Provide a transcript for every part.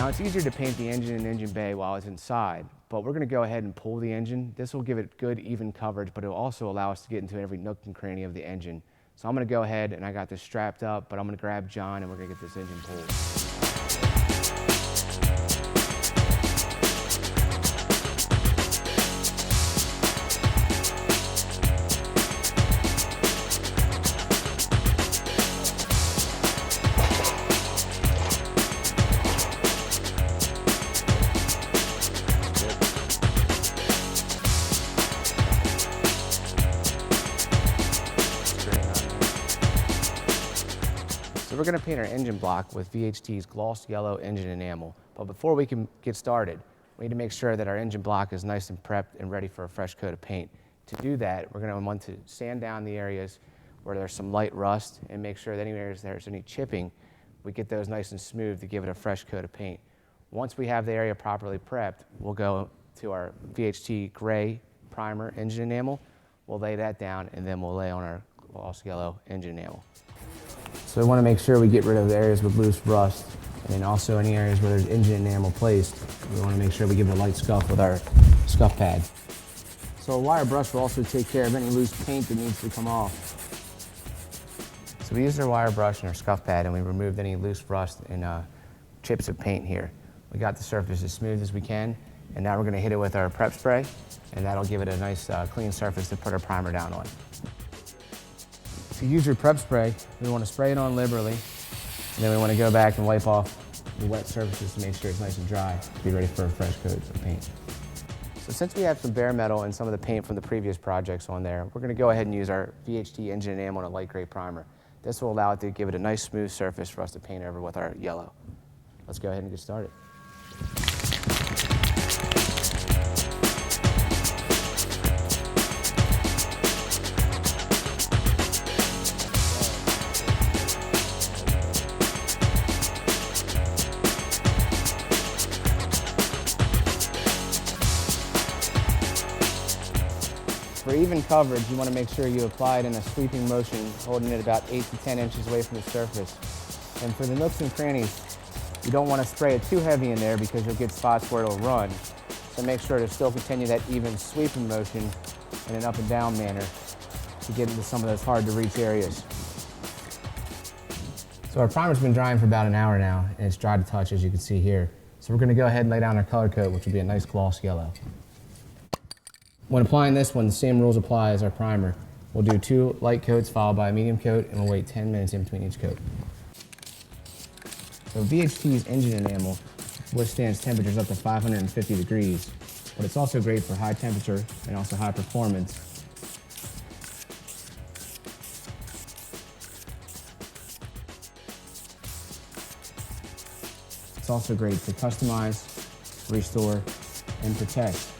Now it's easier to paint the engine and engine bay while it's inside, but we're going to go ahead and pull the engine. This will give it good even coverage, but it will also allow us to get into every nook and cranny of the engine. So I'm going to go ahead and I got this strapped up, but I'm going to grab John and we're going to get this engine pulled. So we're going to paint our engine block with VHT's gloss yellow engine enamel. But before we can get started, we need to make sure that our engine block is nice and prepped and ready for a fresh coat of paint. To do that, we're going to want to sand down the areas where there's some light rust and make sure that any areas there's any chipping, we get those nice and smooth to give it a fresh coat of paint. Once we have the area properly prepped, we'll go to our VHT gray primer engine enamel. We'll lay that down and then we'll lay on our gloss yellow engine enamel. So we want to make sure we get rid of the areas with loose rust, and then also any areas where there's engine enamel placed, we want to make sure we give it a light scuff with our scuff pad. So a wire brush will also take care of any loose paint that needs to come off. So we used our wire brush and our scuff pad and we removed any loose rust and chips of paint here. We got the surface as smooth as we can, and now we're going to hit it with our prep spray, and that'll give it a nice clean surface to put our primer down on. To use your prep spray, we want to spray it on liberally, and then we want to go back and wipe off the wet surfaces to make sure it's nice and dry to be ready for a fresh coat of paint. So since we have some bare metal and some of the paint from the previous projects on there, we're going to go ahead and use our VHT engine enamel and a light gray primer. This will allow it to give it a nice smooth surface for us to paint over with our yellow. Let's go ahead and get started. For even coverage, you want to make sure you apply it in a sweeping motion, holding it about 8 to 10 inches away from the surface. And for the nooks and crannies, you don't want to spray it too heavy in there because you'll get spots where it'll run. So make sure to still continue that even sweeping motion in an up and down manner to get into some of those hard to reach areas. So our primer's been drying for about an hour now, and it's dry to touch, as you can see here. So we're going to go ahead and lay down our color coat, which will be a nice gloss yellow. When applying this one, the same rules apply as our primer. We'll do 2 light coats followed by a medium coat, and we'll wait 10 minutes in between each coat. So VHT's engine enamel withstands temperatures up to 550 degrees, but it's also great for high temperature and also high performance. It's also great to customize, restore, and protect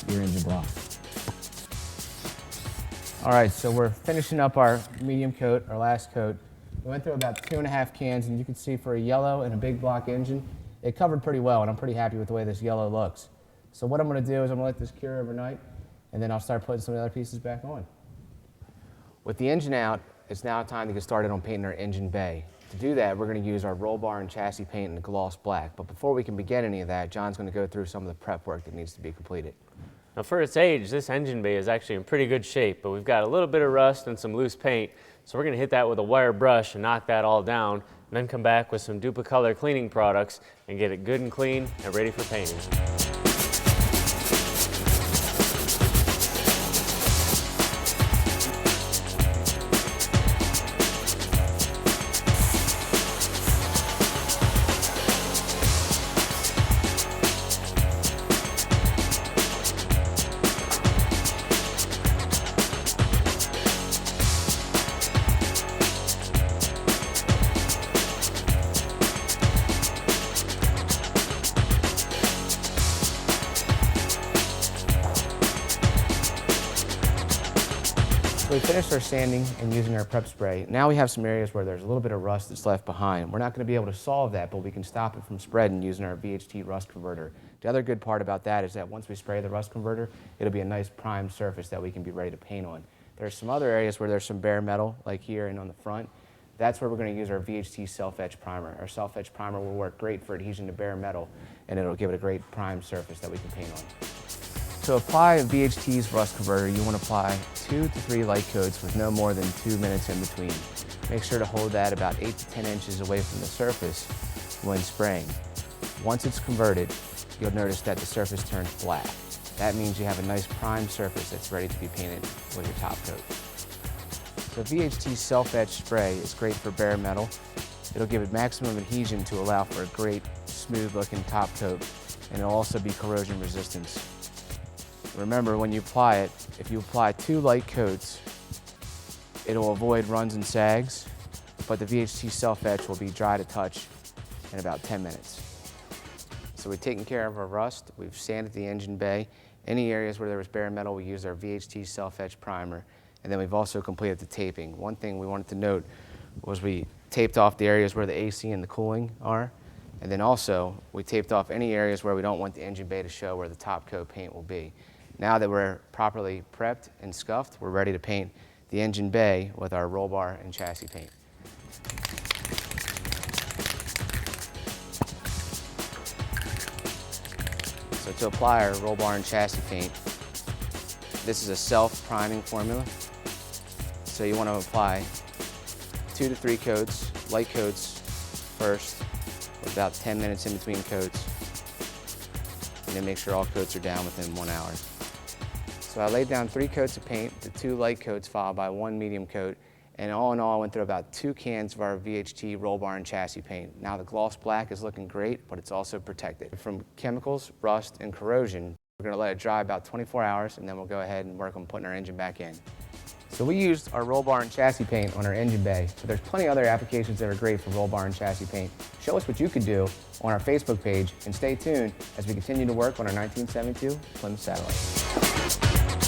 your engine block. All right, so we're finishing up our medium coat, our last coat. We went through about 2.5 cans, and you can see for a yellow and a big block engine, it covered pretty well, and I'm pretty happy with the way this yellow looks. So what I'm going to do is I'm going to let this cure overnight, and then I'll start putting some of the other pieces back on. With the engine out, it's now time to get started on painting our engine bay. To do that, we're going to use our roll bar and chassis paint in gloss black. But before we can begin any of that, John's going to go through some of the prep work that needs to be completed. Now for its age, this engine bay is actually in pretty good shape, but we've got a little bit of rust and some loose paint, so we're going to hit that with a wire brush and knock that all down, and then come back with some Duplicolor cleaning products and get it good and clean and ready for painting. So we finished our sanding and using our prep spray. Now we have some areas where there's a little bit of rust that's left behind. We're not going to be able to solve that, but we can stop it from spreading using our VHT rust converter. The other good part about that is that once we spray the rust converter, it'll be a nice primed surface that we can be ready to paint on. There's some other areas where there's some bare metal, like here and on the front, That's where we're going to use our VHT self-etch primer. Our self-etch primer will work great for adhesion to bare metal, and it'll give it a great prime surface that we can paint on. To apply VHT's rust converter, you want to apply 2 to 3 light coats with no more than 2 minutes in between. Make sure to hold that about 8 to 10 inches away from the surface when spraying. Once it's converted, you'll notice that the surface turns black. That means you have a nice prime surface that's ready to be painted with your top coat. So VHT self-etch spray is great for bare metal. It'll give it maximum adhesion to allow for a great smooth looking top coat, and it'll also be corrosion resistant. Remember, when you apply it, if you apply 2 light coats, it'll avoid runs and sags, but the VHT self-etch will be dry to touch in about 10 minutes. So we've taken care of our rust, we've sanded the engine bay. Any areas where there was bare metal, we used our VHT self-etch primer, and then we've also completed the taping. One thing we wanted to note was we taped off the areas where the AC and the cooling are, and then also we taped off any areas where we don't want the engine bay to show where the top coat paint will be. Now that we're properly prepped and scuffed, we're ready to paint the engine bay with our roll bar and chassis paint. So to apply our roll bar and chassis paint, this is a self-priming formula. So you want to apply 2 to 3 coats, light coats first, with about 10 minutes in between coats, and then make sure all coats are down within 1 hour. So I laid down 3 coats of paint, the 2 light coats followed by 1 medium coat, and all in all I went through about 2 cans of our VHT roll bar and chassis paint. Now the gloss black is looking great, but it's also protected from chemicals, rust, and corrosion. We're going to let it dry about 24 hours, and then we'll go ahead and work on putting our engine back in. So we used our roll bar and chassis paint on our engine bay, but there's plenty of other applications that are great for roll bar and chassis paint. Show us what you could do on our Facebook page, and stay tuned as we continue to work on our 1972 Plymouth Satellite.